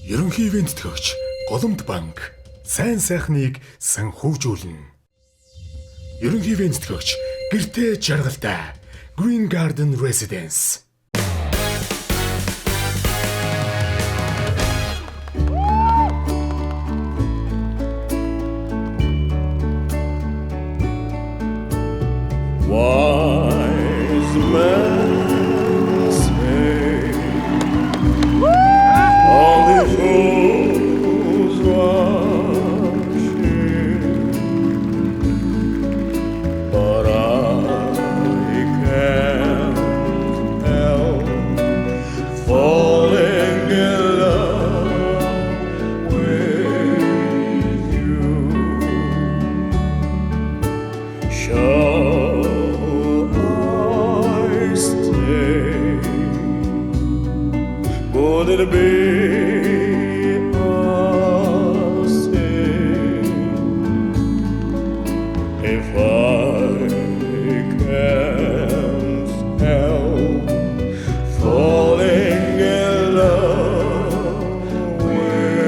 Ерөнхий ивент төгч Голомт банк сайн сайхныг санхүүжүүлнэ. Ерөнхий ивент төгч гэртээ жаргалтай Green Garden Residence. Wise men say all the fools rush in, but I can't help falling in love with you. Would it be a sin if I can't help falling in love with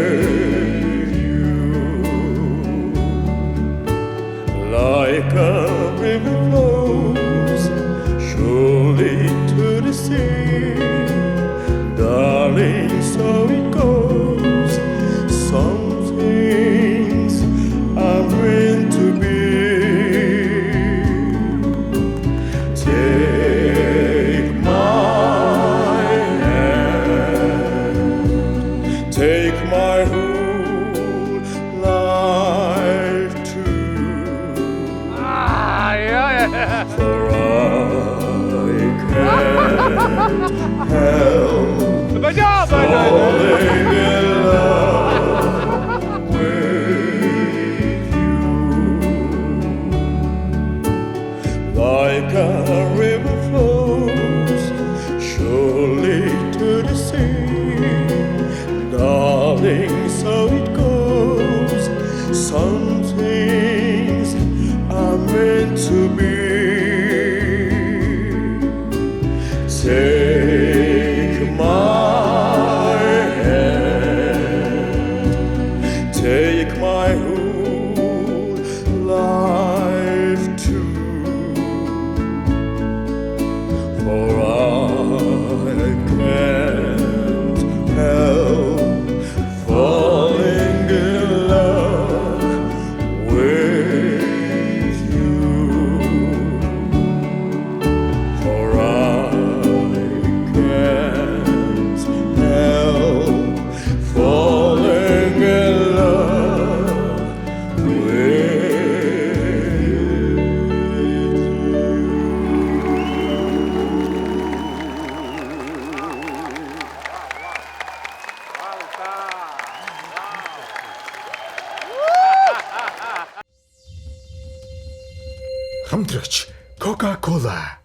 you? Like a river flows surely to the sea, darling, so it goes. Some things are meant to be. Take my hand, take my whole life too. For I can't help falling in love with you. Like a river flows surely to the sea, darling, so it goes. Some things are meant to be. Take my hand, take my whole life too, for I can't help falling in love with you. For I can't help falling in love with Хамтрагч Coca-Cola.